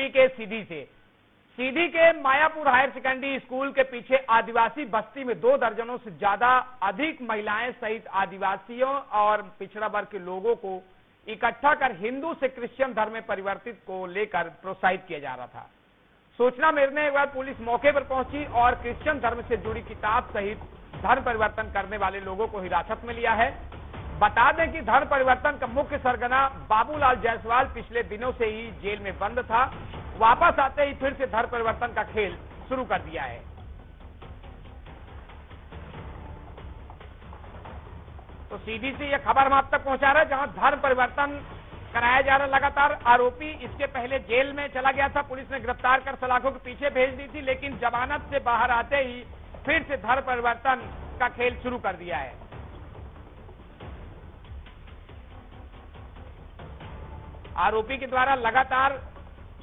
दिल्ली के सीधी से। सीधी के मायापुर हायर सेकेंडरी स्कूल के पीछे आदिवासी बस्ती में 2 दर्जनों से ज्यादा अधिक महिलाएं सहित आदिवासियों और पिछड़ा वर्ग के लोगों को इकट्ठा कर हिंदू से क्रिश्चियन धर्म में परिवर्तित को लेकर प्रोत्साहित किया जा रहा था। सूचना मिलने के बाद पुलिस मौके पर पहुंची और क्रिश्चियन धर्म से जुड़ी किताब सहित धर्म परिवर्तन करने वाले लोगों को हिरासत में लिया है। बता दें कि धर्म परिवर्तन का मुख्य सरगना बाबूलाल जायसवाल पिछले दिनों से ही जेल में बंद था। वापस आते ही फिर से धर्म परिवर्तन का खेल शुरू कर दिया है। तो सीधी से यह खबर हम आप तक पहुंचा रहे हैं, जहां धर्म परिवर्तन कराया जा रहा लगातार। आरोपी इसके पहले जेल में चला गया था, पुलिस ने गिरफ्तार कर सलाखों के पीछे भेज दी थी, लेकिन जमानत से बाहर आते ही फिर से धर्म परिवर्तन का खेल शुरू कर दिया है। आरोपी के द्वारा लगातार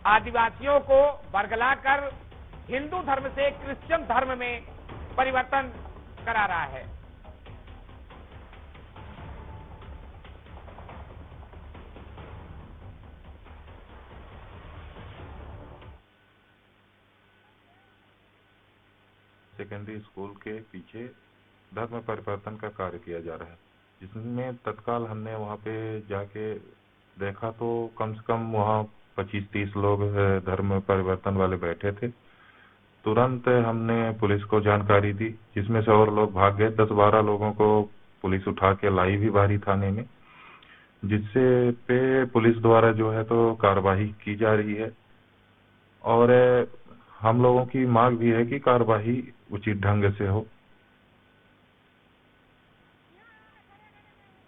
आदिवासियों को बरगलाकर हिंदू धर्म से क्रिश्चियन धर्म में परिवर्तन करा रहा है। सेकेंडरी स्कूल के पीछे धर्म परिवर्तन का कार्य किया जा रहा है, जिसमें तत्काल हमने वहाँ पे जाके देखा तो कम से कम वहाँ 25-30 लोग धर्म परिवर्तन वाले बैठे थे। तुरंत हमने पुलिस को जानकारी दी, जिसमें से और लोग भाग गए। 10-12 लोगों को पुलिस उठा के लाई भी बारी थाने में, जिससे पे पुलिस द्वारा जो है तो कार्रवाई की जा रही है। और हम लोगों की मांग भी है कि कार्रवाई उचित ढंग से हो।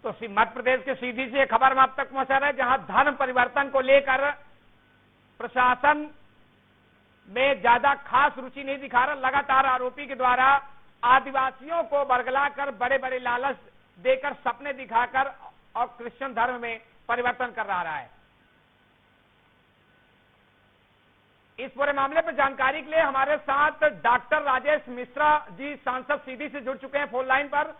तो मध्य प्रदेश के सीधी से खबर हम आप तक पहुंचा रहे हैं, जहां धर्म परिवर्तन को लेकर प्रशासन में ज्यादा खास रुचि नहीं दिखा रहा। लगातार आरोपी के द्वारा आदिवासियों को बरगलाकर बड़े बड़े लालच देकर सपने दिखाकर और क्रिश्चियन धर्म में परिवर्तन कर रहा है। इस पूरे मामले पर जानकारी के लिए हमारे साथ डॉक्टर राजेश मिश्रा जी सांसद सीधी से जुड़ चुके हैं फोन लाइन पर।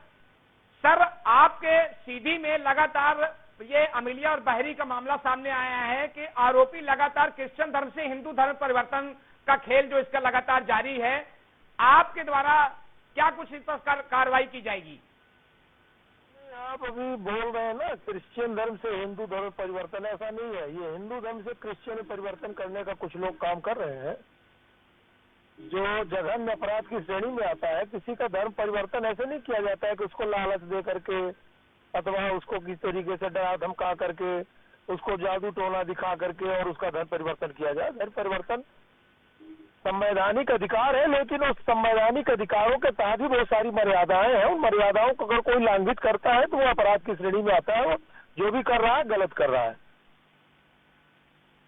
सर, आपके सीधी में लगातार ये अमिलिया और बहरी का मामला सामने आया है कि आरोपी लगातार क्रिश्चियन धर्म से हिंदू धर्म परिवर्तन का खेल जो इसका लगातार जारी है, आपके द्वारा क्या कुछ इस पर कार्रवाई की जाएगी? आप अभी बोल रहे हैं ना क्रिश्चियन धर्म से हिंदू धर्म परिवर्तन, ऐसा नहीं है। ये हिंदू धर्म से क्रिश्चियन परिवर्तन करने का कुछ लोग काम कर रहे हैं, जो जघन्य अपराध की श्रेणी में आता है। किसी का धर्म परिवर्तन ऐसे नहीं किया जाता है कि उसको लालच दे करके अथवा उसको किस तरीके से डरा धमका करके, उसको जादू टोना दिखा करके और उसका धर्म परिवर्तन किया जाए। धर्म परिवर्तन संवैधानिक अधिकार है, लेकिन उस संवैधानिक अधिकारों के तहत ही बहुत सारी मर्यादाएं हैं। उन मर्यादाओं को अगर कोई उल्लंघित करता है तो वो अपराध की श्रेणी में आता है। वो जो भी कर रहा है गलत कर रहा है।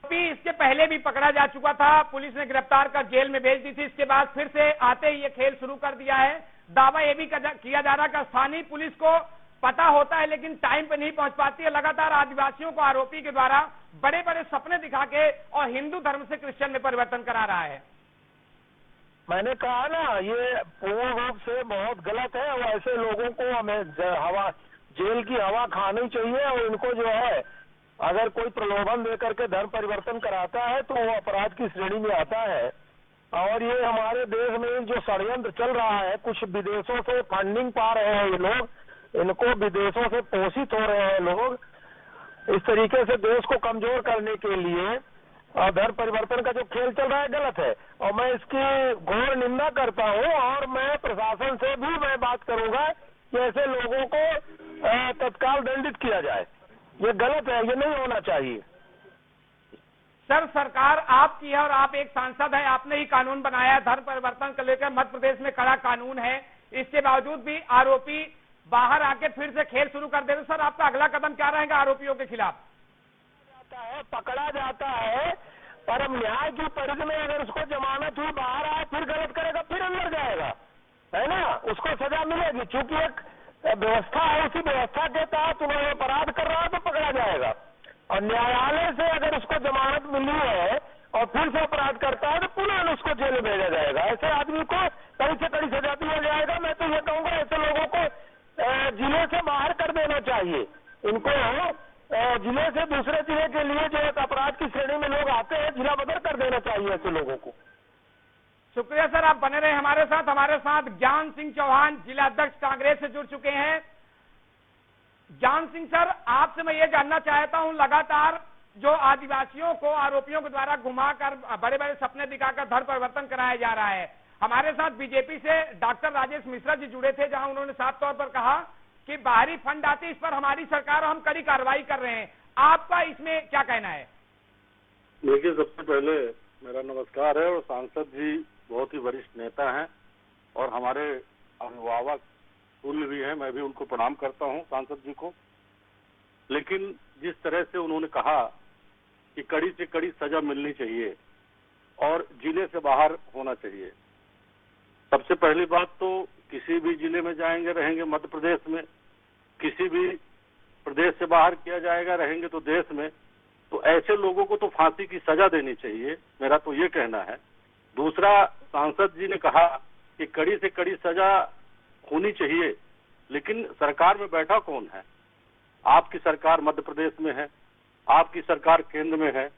इसके पहले भी पकड़ा जा चुका था, पुलिस ने गिरफ्तार कर जेल में भेज दी थी। इसके बाद फिर से आते ही ये खेल शुरू कर दिया है। दावा ये भी किया जा रहा है कि स्थानीय पुलिस को पता होता है लेकिन टाइम पे नहीं पहुंच पाती है। लगातार आदिवासियों को आरोपी के द्वारा बड़े बड़े सपने दिखा के और हिंदू धर्म से क्रिश्चियन में परिवर्तन करा रहा है। मैंने कहा ना, ये पूर्ण रूप से बहुत गलत है और ऐसे लोगों को हमें जेल की हवा खानी चाहिए। और इनको जो है अगर कोई प्रलोभन देकर के धर्म परिवर्तन कराता है तो वो अपराध की श्रेणी में आता है। और ये हमारे देश में जो षड्यंत्र चल रहा है, कुछ विदेशों से फंडिंग पा रहे हैं ये लोग, इनको विदेशों से पोषित हो रहे हैं लोग, इस तरीके से देश को कमजोर करने के लिए धर्म परिवर्तन का जो खेल चल रहा है गलत है। और मैं इसकी घोर निंदा करता हूँ और मैं प्रशासन से भी मैं बात करूंगा कि ऐसे लोगों को तत्काल दंडित किया जाए। ये गलत है, ये नहीं होना चाहिए। सर, सरकार आपकी है और आप एक सांसद है, आपने ही कानून बनाया है धर्म परिवर्तन को लेकर। मध्य प्रदेश में कड़ा कानून है, इसके बावजूद भी आरोपी बाहर आके फिर से खेल शुरू कर देते। सर, आपका अगला कदम क्या रहेगा आरोपियों के खिलाफ? पकड़ा जाता है पर अब न्याय की परिधि में अगर उसको जमानत हुई, बाहर आए, फिर गलत करेगा, फिर अंदर जाएगा, है ना, उसको सजा मिलेगी। चूंकि एक व्यवस्था है, उसी व्यवस्था के तहत उन्होंने अपराध कर रहा है तो पकड़ा जाएगा। और न्यायालय से अगर उसको जमानत मिली है और फिर से अपराध करता है तो पुनः उसको जेल में भेजा जाएगा। ऐसे आदमी को कड़ी से कड़ी सजा दिया जाएगा। मैं तो ये कहूंगा ऐसे लोगों को जिले से बाहर कर देना चाहिए। इनको जिले से दूसरे जिले के लिए जो एक अपराध की श्रेणी में लोग आते हैं तुरंत जिला बदल कर देना चाहिए ऐसे लोगों को। शुक्रिया सर, आप बने रहे हमारे साथ ज्ञान सिंह चौहान जिला अध्यक्ष कांग्रेस से जुड़ चुके हैं। ज्ञान सिंह सर, आपसे मैं ये जानना चाहता हूं, लगातार जो आदिवासियों को आरोपियों के द्वारा घुमाकर बड़े बड़े सपने दिखाकर धर्म परिवर्तन कराया जा रहा है, हमारे साथ बीजेपी से डॉक्टर राजेश मिश्रा जी जुड़े थे, जहां उन्होंने साफ तौर पर कहा कि बाहरी फंड आते इस पर हमारी सरकार और हम कड़ी कार्रवाई कर रहे हैं। आपका इसमें क्या कहना है? देखिए, सबसे पहले मेरा नमस्कार है, और सांसद जी बहुत ही वरिष्ठ नेता हैं और हमारे अभिभावक तुल्य भी हैं। मैं भी उनको प्रणाम करता हूं, सांसद जी को। लेकिन जिस तरह से उन्होंने कहा कि कड़ी से कड़ी सजा मिलनी चाहिए और जिले से बाहर होना चाहिए, सबसे पहली बात तो किसी भी जिले में जाएंगे रहेंगे मध्य प्रदेश में, किसी भी प्रदेश से बाहर किया जाएगा रहेंगे तो देश में, तो ऐसे लोगों को तो फांसी की सजा देनी चाहिए, मेरा तो ये कहना है। दूसरा, सांसद जी ने कहा कि कड़ी से कड़ी सजा होनी चाहिए, लेकिन सरकार में बैठा कौन है? आपकी सरकार मध्य प्रदेश में है, आपकी सरकार केंद्र में है।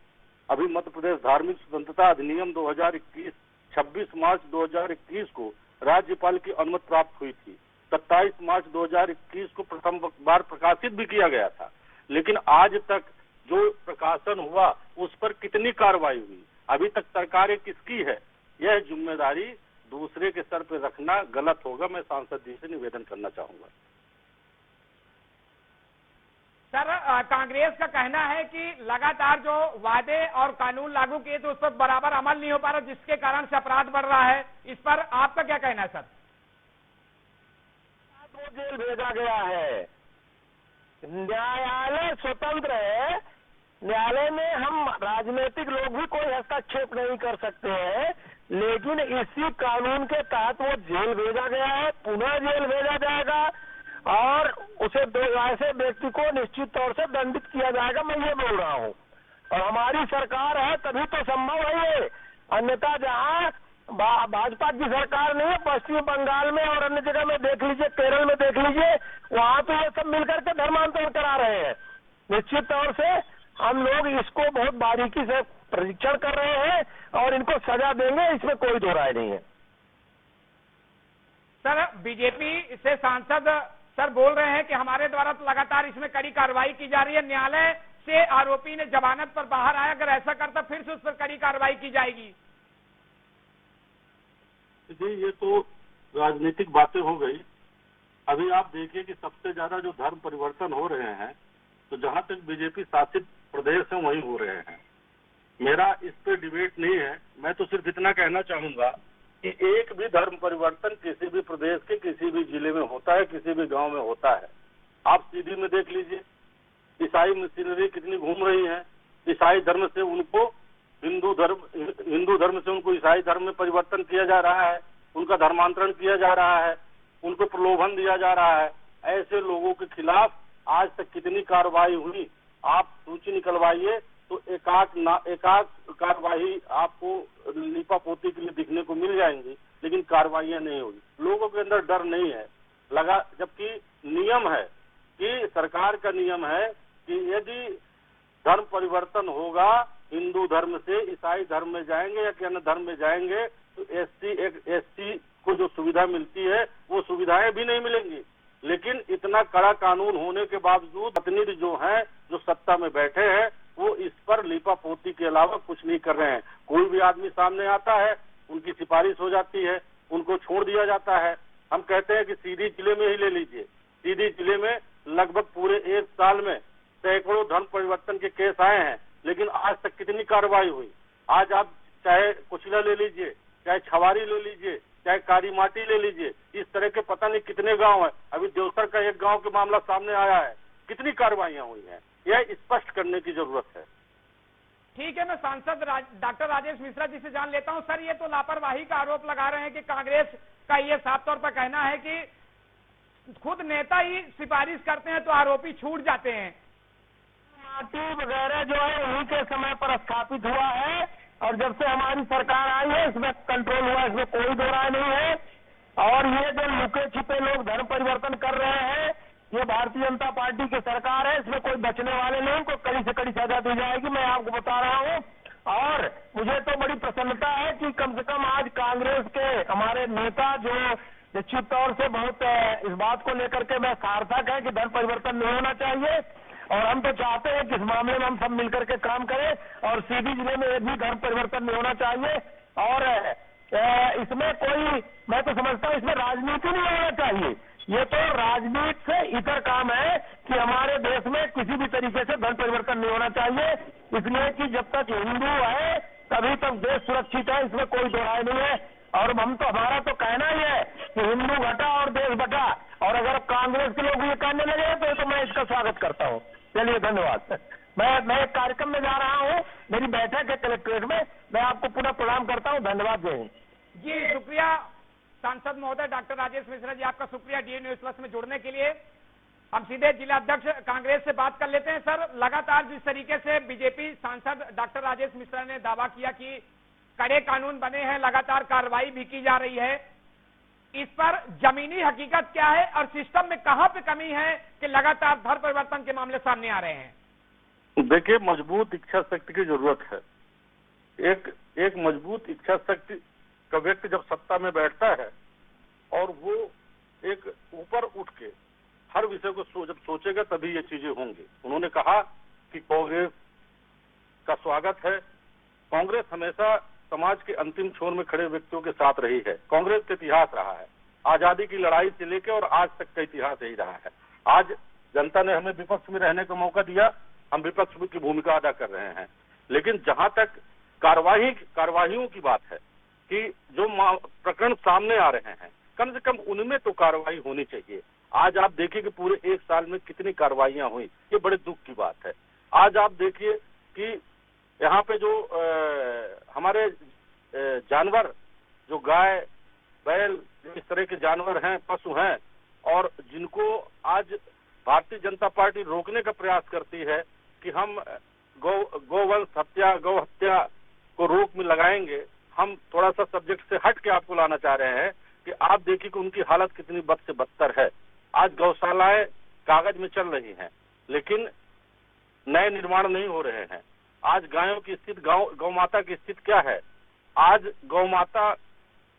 अभी मध्य प्रदेश धार्मिक स्वतंत्रता अधिनियम 2021 26 मार्च 2021 को राज्यपाल की अनुमति प्राप्त हुई थी। 27 मार्च 2021 को प्रथम बार प्रकाशित भी किया गया था, लेकिन आज तक जो प्रकाशन हुआ उस पर कितनी कार्रवाई हुई? अभी तक सरकारें किसकी है? यह जिम्मेदारी दूसरे के सर पर रखना गलत होगा। मैं सांसद जी से निवेदन करना चाहूंगा। सर, कांग्रेस का कहना है कि लगातार जो वादे और कानून लागू किए तो उस पर बराबर अमल नहीं हो पा रहा, जिसके कारण से अपराध बढ़ रहा है। इस पर आपका क्या कहना है सर? वो जेल भेजा गया है, न्यायालय स्वतंत्र है, न्यायालय में हम राजनीतिक लोग भी कोई हस्तक्षेप नहीं कर सकते हैं, लेकिन इसी कानून के तहत वो जेल भेजा गया है, पुनः जेल भेजा जाएगा और उसे ऐसे व्यक्ति को निश्चित तौर से दंडित किया जाएगा। मैं ये बोल रहा हूँ, और हमारी सरकार है तभी तो संभव है ये, अन्यथा जहाँ भाजपा की सरकार नहीं है, पश्चिम बंगाल में और अन्य जगह में देख लीजिए, केरल में देख लीजिए, वहाँ तो ये सब मिलकर के धर्मांतरण करा रहे हैं। निश्चित तौर से हम लोग इसको बहुत बारीकी से परीक्षण कर रहे हैं और इनको सजा देंगे, इसमें कोई दो राय नहीं है। सर, बीजेपी से सांसद सर बोल रहे हैं कि हमारे द्वारा तो लगातार इसमें कड़ी कार्रवाई की जा रही है, न्यायालय से आरोपी ने जमानत पर बाहर आया, अगर ऐसा करता फिर से उस पर कड़ी कार्रवाई की जाएगी। जी, ये तो राजनीतिक बातें हो गई। अभी आप देखिए कि सबसे ज्यादा जो धर्म परिवर्तन हो रहे हैं, तो जहां तक बीजेपी शासित प्रदेश है वहीं हो रहे हैं। मेरा इस पे डिबेट नहीं है, मैं तो सिर्फ इतना कहना चाहूंगा कि एक भी धर्म परिवर्तन किसी भी प्रदेश के किसी भी जिले में होता है, किसी भी गांव में होता है। आप सीधी में देख लीजिए, ईसाई मिशनरी कितनी घूम रही है, ईसाई धर्म से उनको हिंदू धर्म से उनको ईसाई धर्म में परिवर्तन किया जा रहा है, उनका धर्मांतरण किया जा रहा है, उनको प्रलोभन दिया जा रहा है। ऐसे लोगों के खिलाफ आज तक कितनी कार्रवाई हुई, आप सूची निकलवाइए तो एकाक कार्रवाई आपको लीपापोती के लिए दिखने को मिल जाएंगी, लेकिन कार्रवाइयां नहीं होगी। लोगों के अंदर डर नहीं है लगा, जबकि नियम है कि सरकार का नियम है कि यदि धर्म परिवर्तन होगा, हिंदू धर्म से ईसाई धर्म में जाएंगे या अन्य धर्म में जाएंगे, तो एससी को जो सुविधा मिलती है वो सुविधाएं भी नहीं मिलेंगी। लेकिन इतना कड़ा कानून होने के बावजूद प्रतिनिधि जो हैं, जो सत्ता में बैठे हैं, वो इस पर लीपापोती के अलावा कुछ नहीं कर रहे हैं। कोई भी आदमी सामने आता है, उनकी सिफारिश हो जाती है, उनको छोड़ दिया जाता है। हम कहते हैं कि सीधी जिले में ही ले लीजिए, सीधी जिले में लगभग पूरे 1 साल में सैकड़ों धर्म परिवर्तन के केस आए हैं, लेकिन आज तक कितनी कार्रवाई हुई? आज आप चाहे कुचला ले लीजिए, चाहे छवारी ले लीजिए, चाहे कारी माटी ले लीजिए, इस तरह के पता नहीं कितने गांव हैं। अभी देवसर का एक गांव के मामला सामने आया है, कितनी कार्रवाइयां हुई हैं, यह स्पष्ट करने की जरूरत है। ठीक है, मैं सांसद डॉक्टर राजेश मिश्रा जी से जान लेता हूं। सर, ये तो लापरवाही का आरोप लगा रहे हैं कि कांग्रेस का ये साफ तौर पर कहना है कि खुद नेता ही सिफारिश करते हैं तो आरोपी छूट जाते हैं। माटी वगैरह जो है उन्हीं के समय पर स्थापित हुआ है, और जब से हमारी सरकार आई है इसमें कंट्रोल हुआ, इसमें कोई दो राय नहीं है। और ये जो लुके छिपे लोग धर्म परिवर्तन कर रहे हैं, ये भारतीय जनता पार्टी की सरकार है, इसमें कोई बचने वाले नहीं, को कड़ी से कड़ी सजा दी जाएगी। मैं आपको बता रहा हूँ, और मुझे तो बड़ी प्रसन्नता है कि कम से कम आज कांग्रेस के हमारे नेता जो निश्चित तौर से बहुत इस बात को लेकर के मैं सार्थक है कि धर्म परिवर्तन नहीं होना चाहिए, और हम तो चाहते हैं कि इस मामले में हम सब मिलकर के काम करें और सीधी जिले में एक भी धर्म परिवर्तन नहीं होना चाहिए। और इसमें कोई, मैं तो समझता हूँ इसमें राजनीति नहीं होना चाहिए। ये तो राजनीति से इतर काम है कि हमारे देश में किसी भी तरीके से धर्म परिवर्तन नहीं होना चाहिए, इसलिए कि जब तक हिंदू है तभी तक देश सुरक्षित है, इसमें कोई दो राय नहीं है। और हम तो, हमारा तो कहना ही है कि हिंदू घटा और देश बटा, और अगर कांग्रेस के लोग ये कहने लगे तो मैं इसका स्वागत करता हूँ। चलिए, धन्यवाद। मैं एक कार्यक्रम में जा रहा हूँ, मेरी बैठक है कलेक्ट्रेट में, मैं आपको पुनः प्रणाम करता हूँ। धन्यवाद। जय हिंद। जी शुक्रिया सांसद महोदय डॉक्टर राजेश मिश्रा जी, आपका शुक्रिया डीए न्यूज प्लस में जुड़ने के लिए। हम सीधे जिला अध्यक्ष कांग्रेस से बात कर लेते हैं। सर, लगातार जिस तरीके से बीजेपी सांसद डॉक्टर राजेश मिश्रा ने दावा किया कि कड़े कानून बने हैं, लगातार कार्रवाई भी की जा रही है, इस पर जमीनी हकीकत क्या है और सिस्टम में कहां पे कमी है कि लगातार धर्म परिवर्तन के मामले सामने आ रहे हैं? देखिए, मजबूत इच्छा शक्ति की जरूरत है। एक मजबूत इच्छा शक्ति का व्यक्ति जब सत्ता में बैठता है और वो एक ऊपर उठ के हर विषय को जब सोचेगा तभी ये चीजें होंगी। उन्होंने कहा कि कांग्रेस का स्वागत है। कांग्रेस हमेशा समाज के अंतिम छोर में खड़े व्यक्तियों के साथ रही है। कांग्रेस का इतिहास रहा है, आजादी की लड़ाई से लेकर और आज तक का इतिहास यही रहा है। आज जनता ने हमें विपक्ष में रहने का मौका दिया, हम विपक्ष की भूमिका अदा कर रहे हैं। लेकिन जहां तक कार्रवाइयों की बात है कि जो प्रकरण सामने आ रहे हैं, कम से कम उनमें तो कार्रवाई होनी चाहिए। आज आप देखिए कि पूरे एक साल में कितनी कार्रवाइयां हुई, ये बड़े दुख की बात है। आज आप देखिए कि यहाँ पे जो हमारे जानवर, जो गाय बैल, इस तरह के जानवर हैं, पशु हैं, और जिनको आज भारतीय जनता पार्टी रोकने का प्रयास करती है कि हम गौवंश हत्या, गौ हत्या को रोक में लगाएंगे। हम थोड़ा सा सब्जेक्ट से हट के आपको लाना चाह रहे हैं कि आप देखिए कि उनकी हालत कितनी बद से बदतर है। आज गौशालाएं कागज में चल रही हैं, लेकिन नए निर्माण नहीं हो रहे हैं। आज गायों की स्थिति, गौ माता की स्थिति क्या है? आज गौ माता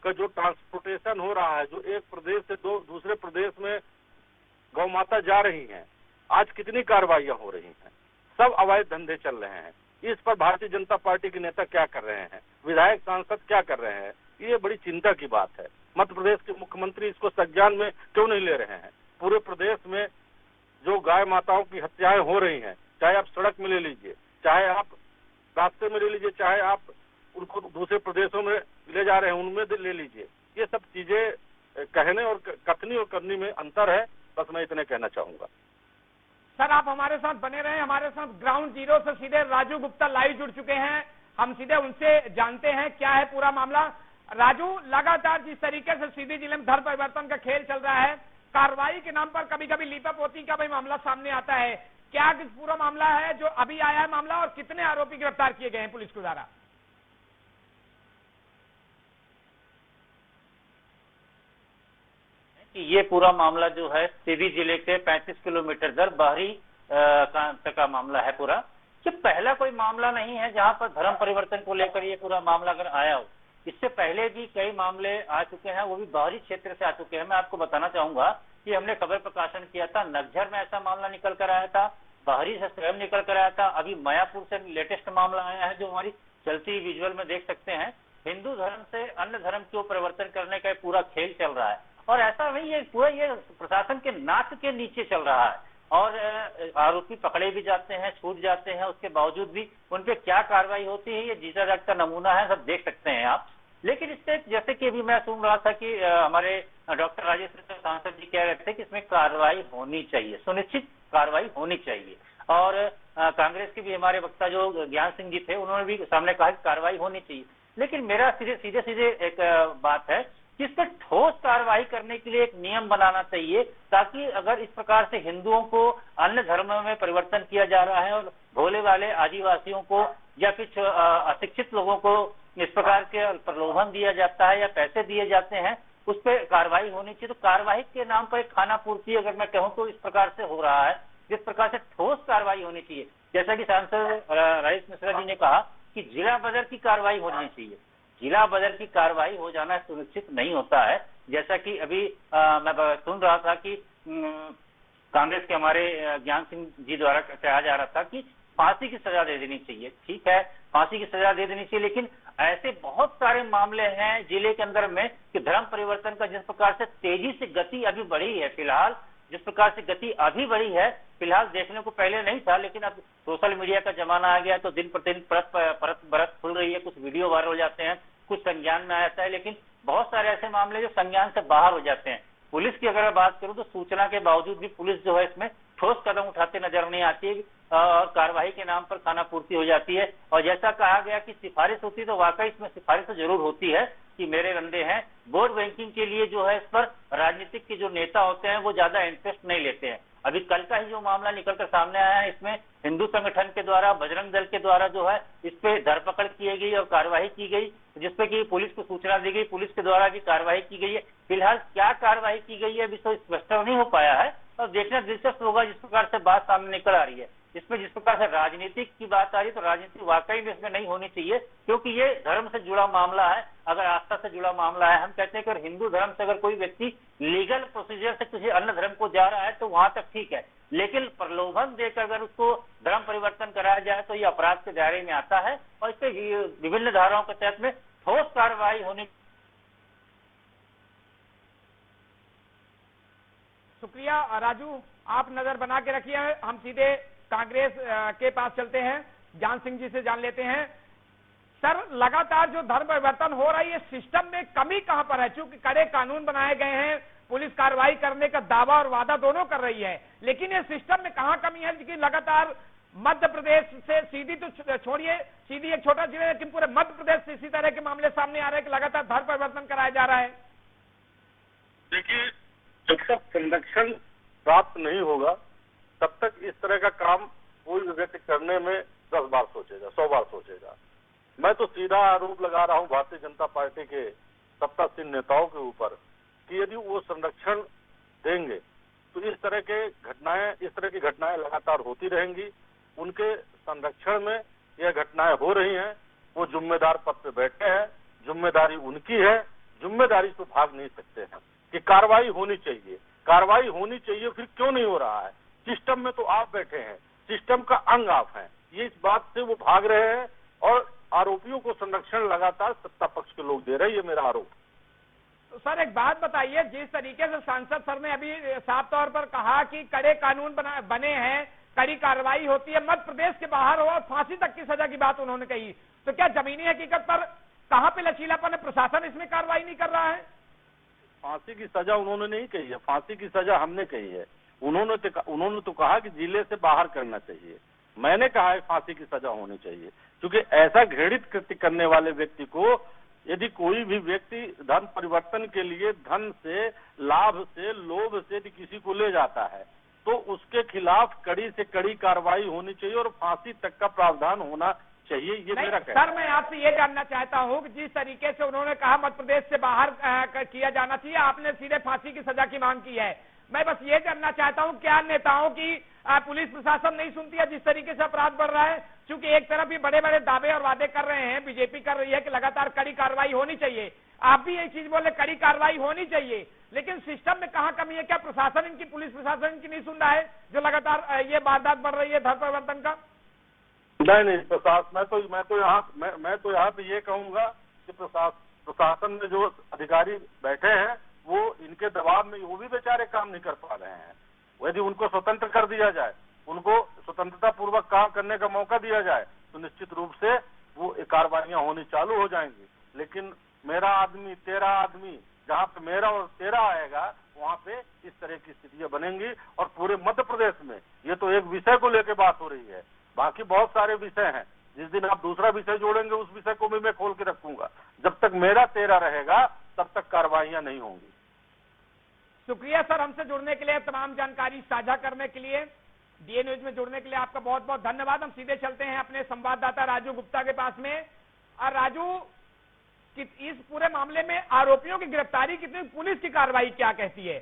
का जो ट्रांसपोर्टेशन हो रहा है, जो एक प्रदेश से दूसरे प्रदेश में गौ माता जा रही हैं, आज कितनी कार्रवाइयां हो रही हैं। सब अवैध धंधे चल रहे हैं। इस पर भारतीय जनता पार्टी के नेता क्या कर रहे हैं, विधायक सांसद क्या कर रहे हैं, ये बड़ी चिंता की बात है। मध्य प्रदेश के मुख्यमंत्री इसको संज्ञान में क्यों नहीं ले रहे हैं? पूरे प्रदेश में जो गाय माताओं की हत्याएं हो रही हैं, चाहे आप सड़क में ले लीजिए, चाहे आप रास्ते में ले लीजिए, चाहे आप उनको दूसरे प्रदेशों में ले जा रहे हैं उनमें ले लीजिए, ये सब चीजें कहने और कथनी और करनी में अंतर है। बस मैं इतने कहना चाहूंगा। सर, आप हमारे साथ बने रहे। हमारे साथ ग्राउंड जीरो से सीधे राजू गुप्ता लाइव जुड़ चुके हैं। हम सीधे उनसे जानते हैं क्या है पूरा मामला। राजू, लगातार जिस तरीके से सीधी जिले में धर्म परिवर्तन का खेल चल रहा है, कार्रवाई के नाम पर कभी कभी लीपअप होती का भाई मामला सामने आता है, क्या पूरा मामला है जो अभी आया है मामला, और कितने आरोपी गिरफ्तार किए गए हैं पुलिस के द्वारा? ये पूरा मामला जो है सीधी जिले के 35 किलोमीटर दर बाहरी का मामला है पूरा। ये पहला कोई मामला नहीं है जहां पर धर्म परिवर्तन को लेकर ये पूरा मामला अगर आया हो। इससे पहले भी कई मामले आ चुके हैं, वो भी बाहरी क्षेत्र से आ चुके हैं। मैं आपको बताना चाहूंगा कि हमने खबर प्रकाशन किया था, नगझर में ऐसा मामला निकल कर आया था, बाहरी से स्वयं निकल कर आया था। अभी मायापुर से लेटेस्ट मामला आया है जो हमारी चलती विजुअल में देख सकते हैं। हिंदू धर्म से अन्य धर्म को परिवर्तन करने का पूरा खेल चल रहा है, और ऐसा नहीं है, पूरा ये प्रशासन के नाक के नीचे चल रहा है। और आरोपी पकड़े भी जाते हैं, छूट जाते हैं, उसके बावजूद भी उन पे क्या कार्रवाई होती है ये जीता जागता नमूना है, सब देख सकते हैं आप। लेकिन इससे जैसे कि अभी मैं सुन रहा था कि हमारे डॉक्टर राजेश मिश्रा सांसद जी कह रहे थे कि इसमें कार्रवाई होनी चाहिए, सुनिश्चित कार्रवाई होनी चाहिए। और कांग्रेस के भी हमारे वक्ता जो ज्ञान सिंह जी थे, उन्होंने भी सामने कहा कि कार्रवाई होनी चाहिए। लेकिन मेरा सीधे एक बात है कि इस पर ठोस कार्रवाई करने के लिए एक नियम बनाना चाहिए, ताकि अगर इस प्रकार से हिंदुओं को अन्य धर्मों में परिवर्तन किया जा रहा है और भोले वाले आदिवासियों को या कुछ अशिक्षित लोगों को इस प्रकार के प्रलोभन दिया जाता है या पैसे दिए जाते हैं, उस पर कार्रवाई होनी चाहिए। तो कार्रवाई के नाम पर एक खाना पूर्ति अगर मैं कहूँ तो इस प्रकार से हो रहा है, जिस प्रकार से ठोस कार्रवाई होनी चाहिए। जैसा कि सांसद राजेश मिश्रा जी ने कहा कि जिला बदर की कार्रवाई होनी चाहिए। जिला बदर की कार्रवाई हो जाना सुनिश्चित नहीं होता है। जैसा कि अभी मैं सुन रहा था कि कांग्रेस के हमारे ज्ञान सिंह जी द्वारा कहा जा रहा था कि फांसी की सजा दे देनी चाहिए। ठीक है, फांसी की सजा दे देनी चाहिए, लेकिन ऐसे बहुत सारे मामले हैं जिले के अंदर में कि धर्म परिवर्तन का जिस प्रकार से तेजी से गति अभी बढ़ी है, फिलहाल जिस प्रकार से गति अभी बढ़ी है, फिलहाल देखने को पहले नहीं था, लेकिन अब सोशल मीडिया का जमाना आ गया तो दिन प्रतिदिन परत खुल रही है, कुछ वीडियो वायरल हो जाते हैं, कुछ संज्ञान में आ जाता है, लेकिन बहुत सारे ऐसे मामले जो संज्ञान से बाहर हो जाते हैं। पुलिस की अगर बात करूं तो सूचना के बावजूद भी पुलिस जो है इसमें ठोस कदम उठाते नजर नहीं आती है और कार्रवाई के नाम पर खानापूर्ति हो जाती है। और जैसा कहा गया कि सिफारिश होती है तो वाकई इसमें सिफारिश तो जरूर होती है कि मेरे बंदे हैं। वोट बैंकिंग के लिए जो है इस पर राजनीतिक के जो नेता होते हैं वो ज्यादा इंटरेस्ट नहीं लेते हैं। अभी कल का ही जो मामला निकलकर सामने आया है, इसमें हिंदू संगठन के द्वारा, बजरंग दल के द्वारा जो है इस पे धरपकड़ की गई और कार्रवाई की गई, जिसपे कि पुलिस को सूचना दी गई, पुलिस के द्वारा भी कार्रवाई की गई है। फिलहाल क्या कार्रवाई की गई है अभी तो स्पष्ट नहीं हो पाया है और देखना दिलचस्प होगा जिस प्रकार से बात सामने निकल आ रही है। इसमें जिस प्रकार से राजनीतिक की बात आ रही है तो राजनीति वाकई में इसमें नहीं होनी चाहिए, क्योंकि ये धर्म से जुड़ा मामला है, अगर आस्था से जुड़ा मामला है। हम कहते हैं कि अगर हिंदू धर्म से अगर कोई व्यक्ति लीगल प्रोसीजर से किसी अन्य धर्म को जा रहा है तो वहां तक ठीक है, लेकिन प्रलोभन देकर अगर उसको धर्म परिवर्तन कराया जाए तो ये अपराध के दायरे में आता है और इसके विभिन्न धाराओं के तहत में ठोस कार्रवाई होनी। शुक्रिया राजू, आप नजर बना के रखिए। हम सीधे कांग्रेस के पास चलते हैं, ज्ञान सिंह जी से जान लेते हैं। सर, लगातार जो धर्म परिवर्तन हो रही है, सिस्टम में कमी कहां पर है? चूंकि कड़े कानून बनाए गए हैं, पुलिस कार्रवाई करने का दावा और वादा दोनों कर रही है, लेकिन ये सिस्टम में कहां कमी है? कि लगातार मध्य प्रदेश से सीधी तो छोड़िए, सीधी एक छोटा जिला, लेकिन पूरे मध्य प्रदेश से इसी तरह के मामले सामने आ रहे हैं कि लगातार धर्म परिवर्तन कराया जा रहा है। देखिए, जब तक संरक्षण प्राप्त नहीं होगा तब तक इस तरह का काम कोई व्यक्ति करने में 10 बार सोचेगा, 100 बार सोचेगा। मैं तो सीधा आरोप लगा रहा हूं भारतीय जनता पार्टी के सत्तासीन नेताओं के ऊपर कि यदि वो संरक्षण देंगे तो इस तरह की घटनाएं लगातार होती रहेंगी। उनके संरक्षण में यह घटनाएं हो रही हैं, वो जिम्मेदार पद पे बैठे हैं, जिम्मेदारी उनकी है, जिम्मेदारी से भाग नहीं सकते हैं कि कार्रवाई होनी चाहिए, कार्रवाई होनी चाहिए। फिर क्यों नहीं हो रहा है? सिस्टम में तो आप बैठे हैं, सिस्टम का अंग आप हैं, ये इस बात से वो भाग रहे हैं और आरोपियों को संरक्षण लगातार सत्ता पक्ष के लोग दे रहे हैं, ये मेरा आरोप। तो सर एक बात बताइए, जिस तरीके से सांसद सर ने अभी साफ तौर पर कहा कि कड़े कानून बने हैं, कड़ी कार्रवाई होती है, मध्य प्रदेश के बाहर हो और फांसी तक की सजा की बात उन्होंने कही, तो क्या जमीनी हकीकत पर कहां पे लचीलापन है? प्रशासन इसमें कार्रवाई नहीं कर रहा है? फांसी की सजा उन्होंने नहीं कही है, फांसी की सजा हमने कही है। उन्होंने तो कहा कि जिले से बाहर करना चाहिए, मैंने कहा है फांसी की सजा होनी चाहिए, क्योंकि ऐसा घृणित कृत्य करने वाले व्यक्ति को यदि कोई भी व्यक्ति धर्म परिवर्तन के लिए धन से, लाभ से, लोभ से यदि किसी को ले जाता है तो उसके खिलाफ कड़ी से कड़ी कार्रवाई होनी चाहिए और फांसी तक का प्रावधान होना चाहिए, ये मेरा कहना है। सर, मैं आपसे ये जानना चाहता हूं कि जिस तरीके से उन्होंने कहा मध्य प्रदेश से बाहर किया जाना चाहिए, आपने सीधे फांसी की सजा की मांग की है। मैं बस ये जानना चाहता हूं, क्या नेताओं की पुलिस प्रशासन नहीं सुनती है जिस तरीके से अपराध बढ़ रहा है? क्योंकि एक तरफ ये बड़े बड़े दावे और वादे कर रहे हैं, बीजेपी कर रही है कि लगातार कड़ी कार्रवाई होनी चाहिए, आप भी यही चीज बोले कड़ी कार्रवाई होनी चाहिए, लेकिन सिस्टम में कहां कमी है? क्या प्रशासन इनकी, पुलिस प्रशासन इनकी नहीं सुन रहा है जो लगातार ये वारदात बढ़ रही है धर्म परिवर्तन का? नहीं, प्रशासन, मैं तो यहाँ पे ये कहूंगा कि प्रशासन में जो अधिकारी बैठे हैं वो इनके दबाव में वो भी बेचारे काम नहीं कर पा रहे हैं। यदि उनको स्वतंत्र कर दिया जाए, उनको स्वतंत्रता पूर्वक काम करने का मौका दिया जाए तो निश्चित रूप से वो कार्रवाइयां होनी चालू हो जाएंगी। लेकिन मेरा आदमी तेरा आदमी, जहाँ पे मेरा और तेरा आएगा वहाँ पे इस तरह की स्थितियां बनेंगी। और पूरे मध्य प्रदेश में ये तो एक विषय को लेकर बात हो रही है, बाकी बहुत सारे विषय हैं। जिस दिन आप दूसरा विषय जोड़ेंगे उस विषय को भी मैं खोल के रखूंगा। जब तक मेरा तेरा रहेगा तब तक कार्रवाइयां नहीं होंगी। शुक्रिया सर, हमसे जुड़ने के लिए, तमाम जानकारी साझा करने के लिए, डीए न्यूज में जुड़ने के लिए आपका बहुत बहुत धन्यवाद। हम सीधे चलते हैं अपने संवाददाता राजू गुप्ता के पास में। और राजू, कि इस पूरे मामले में आरोपियों की गिरफ्तारी कितनी, पुलिस की कार्रवाई क्या कहती है?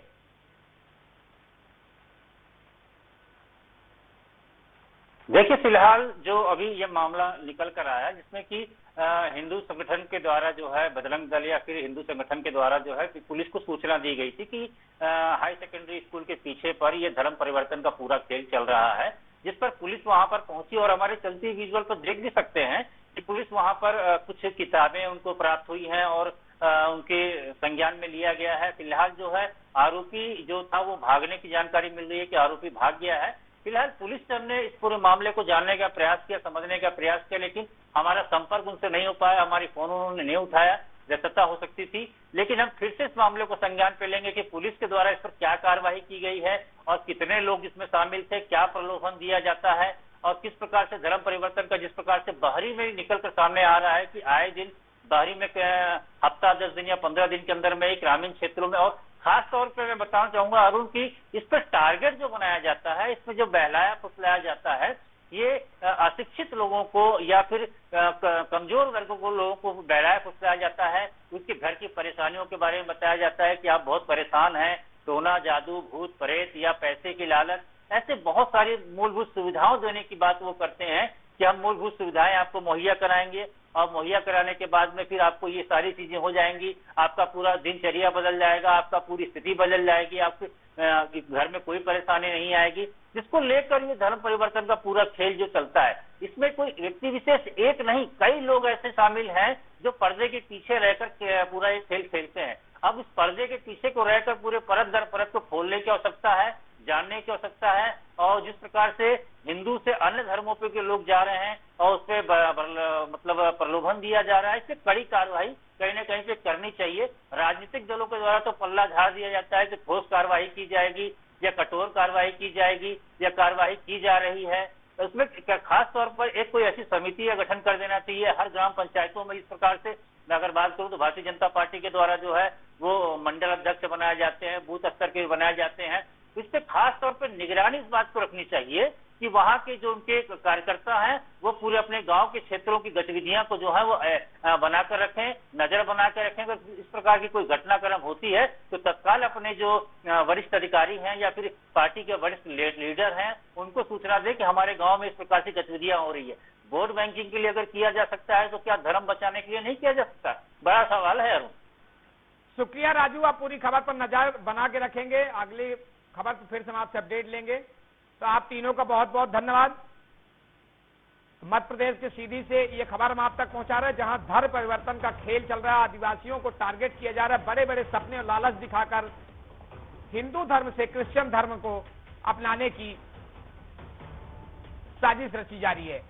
देखिए, फिलहाल जो अभी ये मामला निकल कर आया जिसमें कि हिंदू संगठन के द्वारा जो है, बजरंग दल या फिर हिंदू संगठन के द्वारा जो है पुलिस को सूचना दी गई थी कि हाई सेकेंडरी स्कूल के पीछे पर ये धर्म परिवर्तन का पूरा खेल चल रहा है, जिस पर पुलिस वहां पर पहुंची। और हमारे चलती विजुअल पर देख भी सकते हैं कि पुलिस वहां पर कुछ किताबें उनको प्राप्त हुई हैं और उनके संज्ञान में लिया गया है। फिलहाल जो है आरोपी जो था वो भागने की जानकारी मिल रही है कि आरोपी भाग गया है। फिलहाल पुलिस से हमने इस पूरे मामले को जानने का प्रयास किया, समझने का प्रयास किया, लेकिन हमारा संपर्क उनसे नहीं हो पाया, हमारी फोन उन्होंने नहीं उठाया। व्यस्तता हो सकती थी, लेकिन हम फिर से इस मामले को संज्ञान पे लेंगे कि पुलिस के द्वारा इस पर क्या कार्रवाई की गई है और कितने लोग इसमें शामिल थे, क्या प्रलोभन दिया जाता है और किस प्रकार से धर्म परिवर्तन का जिस प्रकार से बाहरी में निकल कर सामने आ रहा है कि आए दिन बाहरी में हफ्ता 10 दिन या 15 दिन के अंदर में ही ग्रामीण क्षेत्रों में, और खास तौर पे मैं बताना चाहूंगा अरुण की इस पर टारगेट जो बनाया जाता है, इसमें जो बहलाया फुसलाया जाता है, ये अशिक्षित लोगों को या फिर कमजोर वर्गों को लोगों को बहलाया फुसलाया जाता है। उसके घर की परेशानियों के बारे में बताया जाता है कि आप बहुत परेशान हैं, टोना जादू भूत प्रेत या पैसे की लालच, ऐसे बहुत सारी मूलभूत सुविधाओं देने की बात वो करते हैं कि हम मूलभूत सुविधाएं आपको मुहैया कराएंगे और मुहैया कराने के बाद में फिर आपको ये सारी चीजें हो जाएंगी, आपका पूरा दिनचर्या बदल जाएगा, आपका पूरी स्थिति बदल जाएगी, आपके घर में कोई परेशानी नहीं आएगी, जिसको लेकर ये धर्म परिवर्तन का पूरा खेल जो चलता है, इसमें कोई व्यक्ति विशेष एक नहीं, कई लोग ऐसे शामिल हैं जो पर्दे के पीछे रहकर पूरा ये खेल खेलते हैं। अब इस पर्दे के पीछे को रहकर पूरे परत दर परत को खोलने की आवश्यकता है, जानने की आवश्यकता है, और जिस प्रकार से हिंदू से अन्य धर्मों पे के लोग जा रहे हैं और उस पर मतलब प्रलोभन दिया जा रहा है, इससे कड़ी कार्रवाई कहीं ना कहीं पे करनी चाहिए। राजनीतिक दलों के द्वारा तो पल्ला झाड़ दिया जाता है कि ठोस कार्रवाई की जाएगी या कठोर कार्रवाई की जाएगी या कार्रवाई की जा रही है। उसमें खास तौर पर एक कोई ऐसी समिति का गठन कर देना चाहिए हर ग्राम पंचायतों में। इस प्रकार से मैं अगर बात करूं तो भारतीय जनता पार्टी के द्वारा जो है वो मंडल अध्यक्ष बनाए जाते हैं, बूथ स्तर के बनाए जाते हैं। इस पे खास तौर पर निगरानी इस बात को रखनी चाहिए कि वहां के जो उनके कार्यकर्ता हैं वो पूरे अपने गांव के क्षेत्रों की गतिविधियां को जो है वो बनाकर रखें, नजर बनाकर रखें। अगर इस प्रकार की कोई घटनाक्रम होती है तो तत्काल अपने जो वरिष्ठ अधिकारी हैं या फिर पार्टी के वरिष्ठ लीडर हैं उनको सूचना दें कि हमारे गांव में इस प्रकार की गतिविधियां हो रही है। वोट बैंकिंग के लिए अगर किया जा सकता है तो क्या धर्म बचाने के लिए नहीं किया जा सकता? बड़ा सवाल है अरुण। शुक्रिया राजू, आप पूरी खबर पर नजर बना के रखेंगे, अगली खबर पर फिर से हम आपसे अपडेट लेंगे। तो आप तीनों का बहुत बहुत धन्यवाद। मध्य प्रदेश के सीधी से ये खबर हम आप तक पहुंचा रहे हैं जहां धर्म परिवर्तन का खेल चल रहा है, आदिवासियों को टारगेट किया जा रहा है, बड़े बड़े सपने और लालच दिखाकर हिंदू धर्म से क्रिश्चियन धर्म को अपनाने की साजिश रची जा रही है।